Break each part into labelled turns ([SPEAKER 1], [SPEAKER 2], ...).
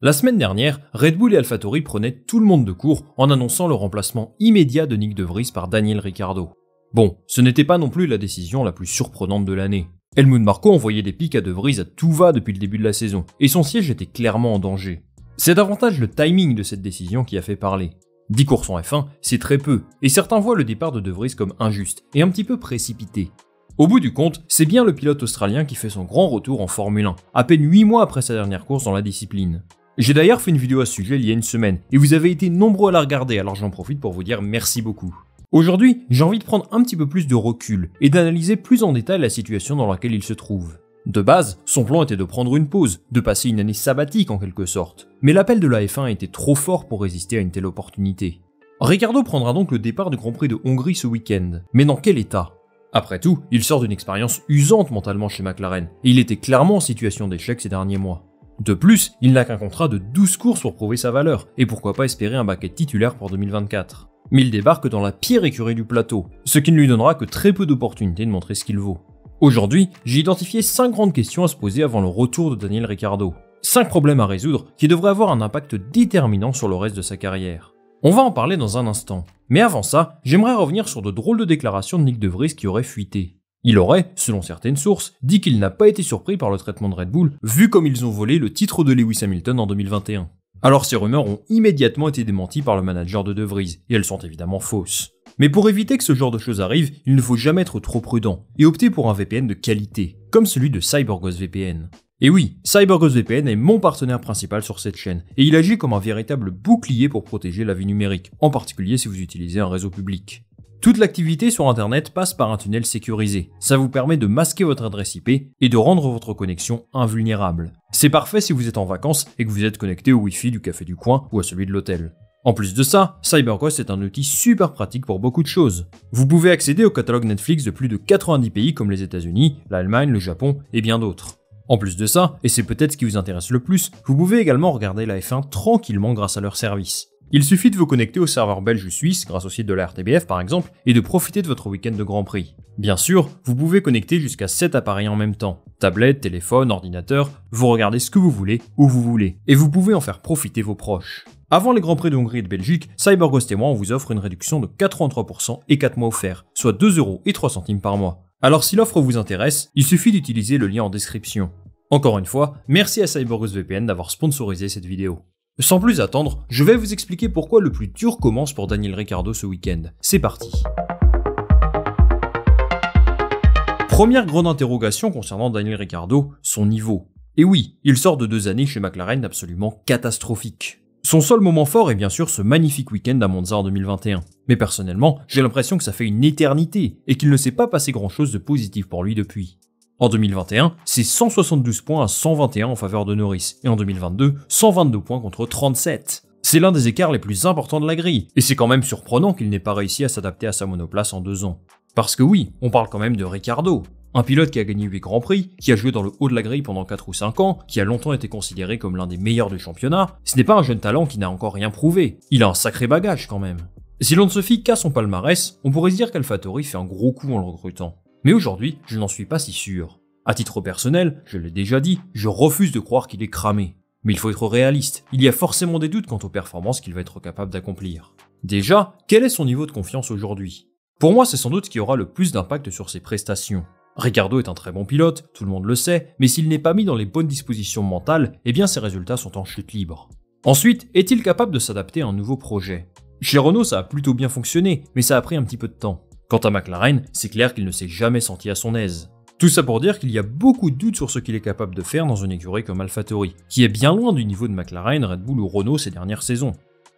[SPEAKER 1] La semaine dernière, Red Bull et AlphaTauri prenaient tout le monde de court en annonçant le remplacement immédiat de Nyck de Vries par Daniel Ricciardo. Bon, ce n'était pas non plus la décision la plus surprenante de l'année. Helmut Marko envoyait des pics à de Vries à tout va depuis le début de la saison, et son siège était clairement en danger. C'est davantage le timing de cette décision qui a fait parler. 10 courses en F1, c'est très peu, et certains voient le départ de Vries comme injuste et un petit peu précipité. Au bout du compte, c'est bien le pilote australien qui fait son grand retour en Formule 1, à peine 8 mois après sa dernière course dans la discipline. J'ai d'ailleurs fait une vidéo à ce sujet il y a une semaine, et vous avez été nombreux à la regarder, alors j'en profite pour vous dire merci beaucoup. Aujourd'hui, j'ai envie de prendre un petit peu plus de recul, et d'analyser plus en détail la situation dans laquelle il se trouve. De base, son plan était de prendre une pause, de passer une année sabbatique en quelque sorte. Mais l'appel de la F1 était trop fort pour résister à une telle opportunité. Ricciardo prendra donc le départ du Grand Prix de Hongrie ce week-end. Mais dans quel état ? Après tout, il sort d'une expérience usante mentalement chez McLaren, et il était clairement en situation d'échec ces derniers mois. De plus, il n'a qu'un contrat de 12 courses pour prouver sa valeur, et pourquoi pas espérer un baquet titulaire pour 2024. Mais il débarque dans la pire écurie du plateau, ce qui ne lui donnera que très peu d'opportunités de montrer ce qu'il vaut. Aujourd'hui, j'ai identifié 5 grandes questions à se poser avant le retour de Daniel Ricciardo. 5 problèmes à résoudre qui devraient avoir un impact déterminant sur le reste de sa carrière. On va en parler dans un instant. Mais avant ça, j'aimerais revenir sur de drôles de déclarations de Nyck de Vries qui auraient fuité. Il aurait, selon certaines sources, dit qu'il n'a pas été surpris par le traitement de Red Bull, vu comme ils ont volé le titre de Lewis Hamilton en 2021. Alors ces rumeurs ont immédiatement été démenties par le manager de Vries, et elles sont évidemment fausses. Mais pour éviter que ce genre de choses arrive, il ne faut jamais être trop prudent, et opter pour un VPN de qualité, comme celui de CyberGhost VPN. Et oui, CyberGhost VPN est mon partenaire principal sur cette chaîne, et il agit comme un véritable bouclier pour protéger la vie numérique, en particulier si vous utilisez un réseau public. Toute l'activité sur internet passe par un tunnel sécurisé, ça vous permet de masquer votre adresse IP et de rendre votre connexion invulnérable. C'est parfait si vous êtes en vacances et que vous êtes connecté au Wi-Fi du café du coin ou à celui de l'hôtel. En plus de ça, CyberGhost est un outil super pratique pour beaucoup de choses. Vous pouvez accéder au catalogue Netflix de plus de 90 pays comme les États-Unis, l'Allemagne, le Japon et bien d'autres. En plus de ça, et c'est peut-être ce qui vous intéresse le plus, vous pouvez également regarder la F1 tranquillement grâce à leur service. Il suffit de vous connecter au serveur belge ou suisse grâce au site de la RTBF par exemple et de profiter de votre week-end de Grand Prix. Bien sûr, vous pouvez connecter jusqu'à 7 appareils en même temps. Tablette, téléphone, ordinateur, vous regardez ce que vous voulez, où vous voulez. Et vous pouvez en faire profiter vos proches. Avant les Grands Prix de Hongrie et de Belgique, CyberGhost et moi on vous offre une réduction de 83% et 4 mois offerts, soit 2,03€ par mois. Alors si l'offre vous intéresse, il suffit d'utiliser le lien en description. Encore une fois, merci à CyberGhost VPN d'avoir sponsorisé cette vidéo. Sans plus attendre, je vais vous expliquer pourquoi le plus dur commence pour Daniel Ricciardo ce week-end. C'est parti. Première grande interrogation concernant Daniel Ricciardo, son niveau. Et oui, il sort de 2 années chez McLaren absolument catastrophiques. Son seul moment fort est bien sûr ce magnifique week-end à Monza en 2021. Mais personnellement, j'ai l'impression que ça fait une éternité et qu'il ne s'est pas passé grand chose de positif pour lui depuis. En 2021, c'est 172 points à 121 en faveur de Norris, et en 2022, 122 points contre 37. C'est l'un des écarts les plus importants de la grille, et c'est quand même surprenant qu'il n'ait pas réussi à s'adapter à sa monoplace en 2 ans. Parce que oui, on parle quand même de Ricciardo, un pilote qui a gagné 8 grands prix, qui a joué dans le haut de la grille pendant 4 ou 5 ans, qui a longtemps été considéré comme l'un des meilleurs du championnat. Ce n'est pas un jeune talent qui n'a encore rien prouvé, il a un sacré bagage quand même. Si l'on ne se fie qu'à son palmarès, on pourrait se dire qu'AlphaTauri fait un gros coup en le recrutant. Mais aujourd'hui, je n'en suis pas si sûr. À titre personnel, je l'ai déjà dit, je refuse de croire qu'il est cramé. Mais il faut être réaliste, il y a forcément des doutes quant aux performances qu'il va être capable d'accomplir. Déjà, quel est son niveau de confiance aujourd'hui ? Pour moi, c'est sans doute ce qui aura le plus d'impact sur ses prestations. Ricciardo est un très bon pilote, tout le monde le sait, mais s'il n'est pas mis dans les bonnes dispositions mentales, eh bien ses résultats sont en chute libre. Ensuite, est-il capable de s'adapter à un nouveau projet ? Chez Renault, ça a plutôt bien fonctionné, mais ça a pris un petit peu de temps. Quant à McLaren, c'est clair qu'il ne s'est jamais senti à son aise. Tout ça pour dire qu'il y a beaucoup de doutes sur ce qu'il est capable de faire dans une écurie comme AlphaTauri, qui est bien loin du niveau de McLaren, Red Bull ou Renault ces dernières saisons.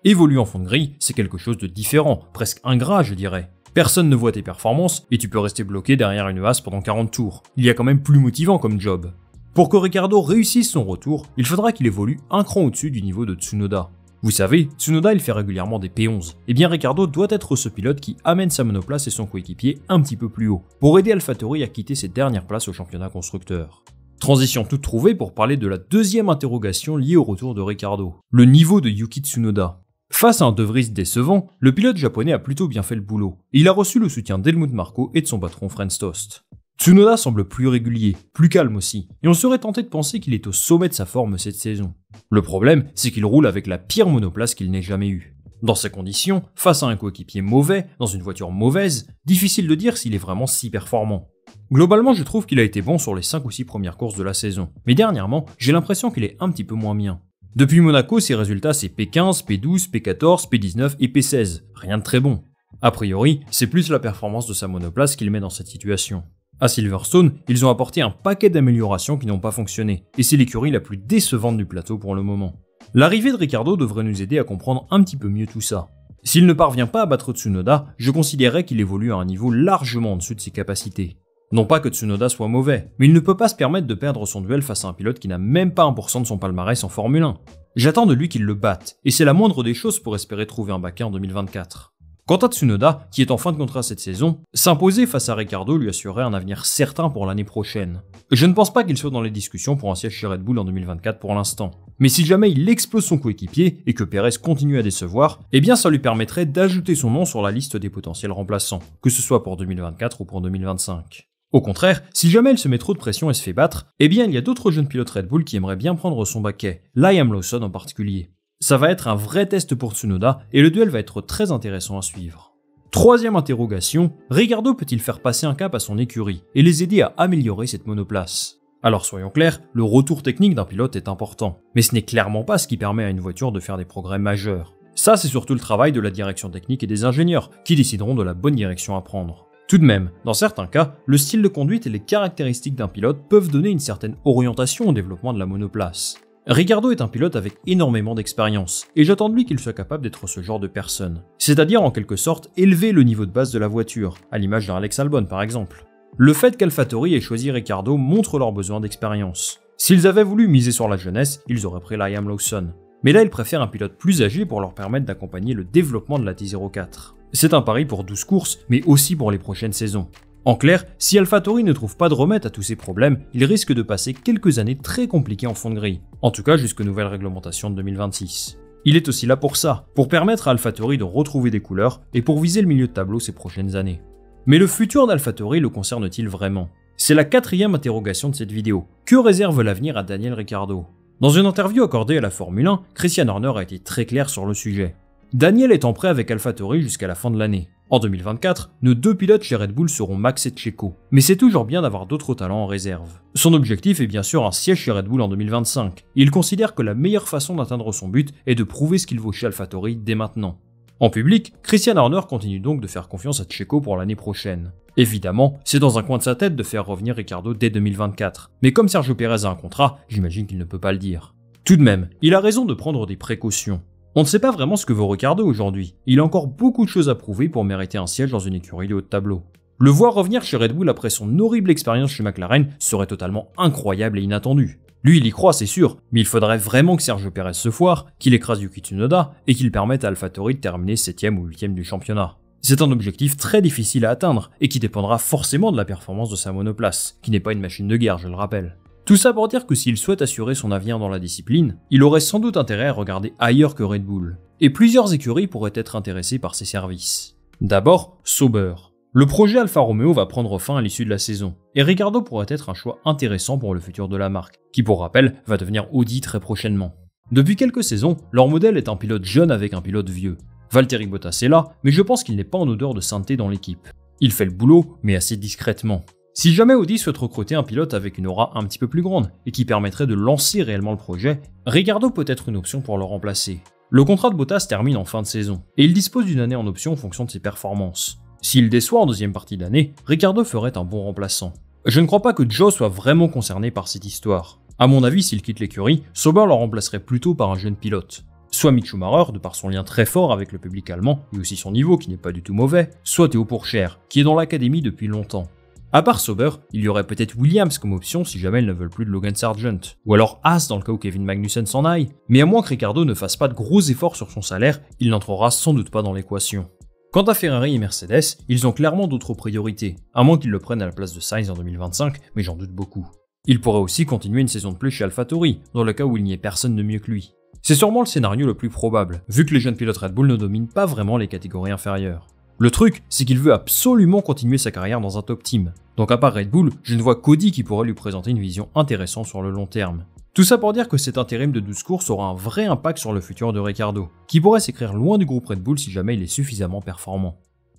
[SPEAKER 1] Évoluer en fond de grille, c'est quelque chose de différent, presque ingrat je dirais. Personne ne voit tes performances et tu peux rester bloqué derrière une Haas pendant 40 tours. Il y a quand même plus motivant comme job. Pour que Ricciardo réussisse son retour, il faudra qu'il évolue un cran au-dessus du niveau de Tsunoda. Vous savez, Tsunoda il fait régulièrement des P11, et bien Ricciardo doit être ce pilote qui amène sa monoplace et son coéquipier un petit peu plus haut, pour aider AlphaTauri à quitter ses dernières places au championnat constructeur. Transition toute trouvée pour parler de la deuxième interrogation liée au retour de Ricciardo, le niveau de Yuki Tsunoda. Face à un De Vries décevant, le pilote japonais a plutôt bien fait le boulot, et il a reçu le soutien d'Helmut Marko et de son patron Franz Tost. Tsunoda semble plus régulier, plus calme aussi, et on serait tenté de penser qu'il est au sommet de sa forme cette saison. Le problème, c'est qu'il roule avec la pire monoplace qu'il n'ait jamais eue. Dans ces conditions, face à un coéquipier mauvais, dans une voiture mauvaise, difficile de dire s'il est vraiment si performant. Globalement, je trouve qu'il a été bon sur les 5 ou 6 premières courses de la saison, mais dernièrement, j'ai l'impression qu'il est un petit peu moins bien. Depuis Monaco, ses résultats c'est P15, P12, P14, P19 et P16, rien de très bon. A priori, c'est plus la performance de sa monoplace qui le met dans cette situation. À Silverstone, ils ont apporté un paquet d'améliorations qui n'ont pas fonctionné, et c'est l'écurie la plus décevante du plateau pour le moment. L'arrivée de Ricciardo devrait nous aider à comprendre un petit peu mieux tout ça. S'il ne parvient pas à battre Tsunoda, je considérerais qu'il évolue à un niveau largement en dessous de ses capacités. Non pas que Tsunoda soit mauvais, mais il ne peut pas se permettre de perdre son duel face à un pilote qui n'a même pas 1% de son palmarès en Formule 1. J'attends de lui qu'il le batte, et c'est la moindre des choses pour espérer trouver un baquet en 2024. Quant à Tsunoda, qui est en fin de contrat cette saison, s'imposer face à Ricciardo lui assurerait un avenir certain pour l'année prochaine. Je ne pense pas qu'il soit dans les discussions pour un siège chez Red Bull en 2024 pour l'instant. Mais si jamais il explose son coéquipier et que Perez continue à décevoir, eh bien ça lui permettrait d'ajouter son nom sur la liste des potentiels remplaçants, que ce soit pour 2024 ou pour 2025. Au contraire, si jamais il se met trop de pression et se fait battre, eh bien il y a d'autres jeunes pilotes Red Bull qui aimeraient bien prendre son baquet, Liam Lawson en particulier. Ça va être un vrai test pour Tsunoda et le duel va être très intéressant à suivre. Troisième interrogation, Ricciardo peut-il faire passer un cap à son écurie et les aider à améliorer cette monoplace? Alors soyons clairs, le retour technique d'un pilote est important, mais ce n'est clairement pas ce qui permet à une voiture de faire des progrès majeurs. Ça c'est surtout le travail de la direction technique et des ingénieurs, qui décideront de la bonne direction à prendre. Tout de même, dans certains cas, le style de conduite et les caractéristiques d'un pilote peuvent donner une certaine orientation au développement de la monoplace. Ricciardo est un pilote avec énormément d'expérience, et j'attends de lui qu'il soit capable d'être ce genre de personne. C'est-à-dire en quelque sorte élever le niveau de base de la voiture, à l'image d'un Alex Albon par exemple. Le fait qu'AlphaTauri ait choisi Ricciardo montre leur besoin d'expérience. S'ils avaient voulu miser sur la jeunesse, ils auraient pris Liam Lawson. Mais là ils préfèrent un pilote plus âgé pour leur permettre d'accompagner le développement de la T04. C'est un pari pour 12 courses, mais aussi pour les prochaines saisons. En clair, si AlphaTauri ne trouve pas de remède à tous ces problèmes, il risque de passer quelques années très compliquées en fond de grille, en tout cas jusqu'aux nouvelles réglementations de 2026. Il est aussi là pour ça, pour permettre à AlphaTauri de retrouver des couleurs et pour viser le milieu de tableau ces prochaines années. Mais le futur d'AlphaTauri le concerne-t-il vraiment? C'est la quatrième interrogation de cette vidéo. Que réserve l'avenir à Daniel Ricciardo? Dans une interview accordée à la Formule 1, Christian Horner a été très clair sur le sujet. Daniel est en prêt avec AlphaTauri jusqu'à la fin de l'année. En 2024, nos deux pilotes chez Red Bull seront Max et Checo, mais c'est toujours bien d'avoir d'autres talents en réserve. Son objectif est bien sûr un siège chez Red Bull en 2025, et il considère que la meilleure façon d'atteindre son but est de prouver ce qu'il vaut chez AlphaTauri dès maintenant. En public, Christian Horner continue donc de faire confiance à Checo pour l'année prochaine. Évidemment, c'est dans un coin de sa tête de faire revenir Ricciardo dès 2024, mais comme Sergio Perez a un contrat, j'imagine qu'il ne peut pas le dire. Tout de même, il a raison de prendre des précautions. On ne sait pas vraiment ce que vaut Ricciardo aujourd'hui. Il a encore beaucoup de choses à prouver pour mériter un siège dans une écurie de haut de tableau. Le voir revenir chez Red Bull après son horrible expérience chez McLaren serait totalement incroyable et inattendu. Lui, il y croit, c'est sûr, mais il faudrait vraiment que Sergio Perez se foire, qu'il écrase Yuki Tsunoda et qu'il permette à AlphaTauri de terminer 7ème ou 8ème du championnat. C'est un objectif très difficile à atteindre et qui dépendra forcément de la performance de sa monoplace, qui n'est pas une machine de guerre, je le rappelle. Tout ça pour dire que s'il souhaite assurer son avenir dans la discipline, il aurait sans doute intérêt à regarder ailleurs que Red Bull. Et plusieurs écuries pourraient être intéressées par ses services. D'abord, Sauber. Le projet Alfa Romeo va prendre fin à l'issue de la saison, et Ricciardo pourrait être un choix intéressant pour le futur de la marque, qui pour rappel va devenir Audi très prochainement. Depuis quelques saisons, leur modèle est un pilote jeune avec un pilote vieux. Valtteri Bottas est là, mais je pense qu'il n'est pas en odeur de sainteté dans l'équipe. Il fait le boulot, mais assez discrètement. Si jamais Audi souhaite recruter un pilote avec une aura un petit peu plus grande et qui permettrait de lancer réellement le projet, Ricciardo peut être une option pour le remplacer. Le contrat de Bottas termine en fin de saison, et il dispose d'une année en option en fonction de ses performances. S'il déçoit en deuxième partie d'année, Ricciardo ferait un bon remplaçant. Je ne crois pas que Joe soit vraiment concerné par cette histoire. À mon avis, s'il quitte l'écurie, Sauber le remplacerait plutôt par un jeune pilote. Soit Mick Schumacher, de par son lien très fort avec le public allemand, et aussi son niveau qui n'est pas du tout mauvais, soit Théo Pourchaire, qui est dans l'académie depuis longtemps. À part Sauber, il y aurait peut-être Williams comme option si jamais ils ne veulent plus de Logan Sargent, ou alors Haas dans le cas où Kevin Magnussen s'en aille, mais à moins que Ricciardo ne fasse pas de gros efforts sur son salaire, il n'entrera sans doute pas dans l'équation. Quant à Ferrari et Mercedes, ils ont clairement d'autres priorités, à moins qu'ils le prennent à la place de Sainz en 2025, mais j'en doute beaucoup. Il pourrait aussi continuer une saison de plus chez AlphaTauri, dans le cas où il n'y ait personne de mieux que lui. C'est sûrement le scénario le plus probable, vu que les jeunes pilotes Red Bull ne dominent pas vraiment les catégories inférieures. Le truc, c'est qu'il veut absolument continuer sa carrière dans un top team. Donc à part Red Bull, je ne vois qu'Audi qui pourrait lui présenter une vision intéressante sur le long terme. Tout ça pour dire que cet intérim de 12 courses aura un vrai impact sur le futur de Ricciardo, qui pourrait s'écrire loin du groupe Red Bull si jamais il est suffisamment performant.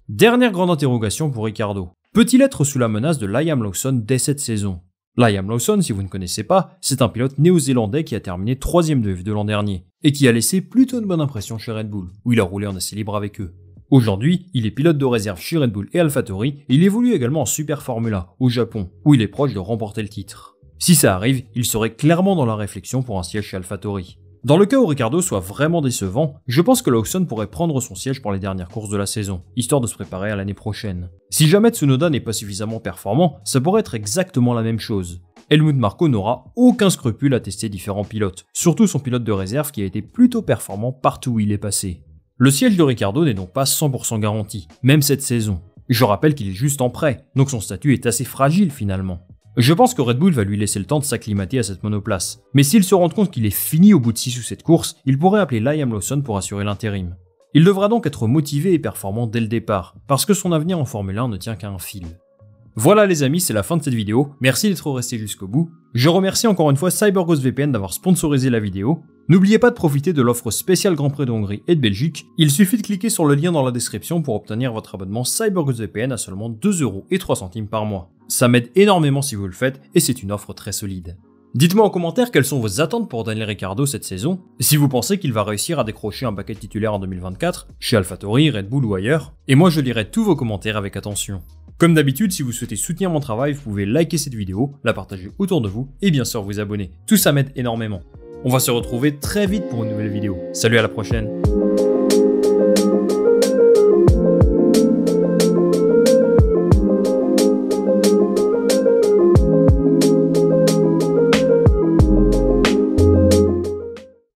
[SPEAKER 1] Dernière grande interrogation pour Ricciardo. Peut-il être sous la menace de Liam Lawson dès cette saison? Liam Lawson, si vous ne connaissez pas, c'est un pilote néo-zélandais qui a terminé 3ème de F2 l'an dernier, et qui a laissé plutôt une bonne impression chez Red Bull, où il a roulé en essai libre avec eux. Aujourd'hui, il est pilote de réserve chez Red Bull et AlphaTauri, et il évolue également en Super Formula, au Japon, où il est proche de remporter le titre. Si ça arrive, il serait clairement dans la réflexion pour un siège chez AlphaTauri. Dans le cas où Ricciardo soit vraiment décevant, je pense que Lawson pourrait prendre son siège pour les dernières courses de la saison, histoire de se préparer à l'année prochaine. Si jamais Tsunoda n'est pas suffisamment performant, ça pourrait être exactement la même chose. Helmut Marko n'aura aucun scrupule à tester différents pilotes, surtout son pilote de réserve qui a été plutôt performant partout où il est passé. Le siège de Ricciardo n'est donc pas 100% garanti, même cette saison. Je rappelle qu'il est juste en prêt, donc son statut est assez fragile finalement. Je pense que Red Bull va lui laisser le temps de s'acclimater à cette monoplace, mais s'il se rend compte qu'il est fini au bout de 6 ou 7 courses, il pourrait appeler Liam Lawson pour assurer l'intérim. Il devra donc être motivé et performant dès le départ, parce que son avenir en Formule 1 ne tient qu'à un fil. Voilà les amis, c'est la fin de cette vidéo, merci d'être resté jusqu'au bout. Je remercie encore une fois CyberGhost VPN d'avoir sponsorisé la vidéo. N'oubliez pas de profiter de l'offre spéciale Grand Prix de Hongrie et de Belgique, il suffit de cliquer sur le lien dans la description pour obtenir votre abonnement CyberGhost VPN à seulement 2,03€ par mois. Ça m'aide énormément si vous le faites et c'est une offre très solide. Dites-moi en commentaire quelles sont vos attentes pour Daniel Ricciardo cette saison, si vous pensez qu'il va réussir à décrocher un paquet titulaire en 2024, chez AlphaTauri, Red Bull ou ailleurs, et moi je lirai tous vos commentaires avec attention. Comme d'habitude, si vous souhaitez soutenir mon travail, vous pouvez liker cette vidéo, la partager autour de vous et bien sûr vous abonner. Tout ça m'aide énormément. On va se retrouver très vite pour une nouvelle vidéo. Salut, à la prochaine.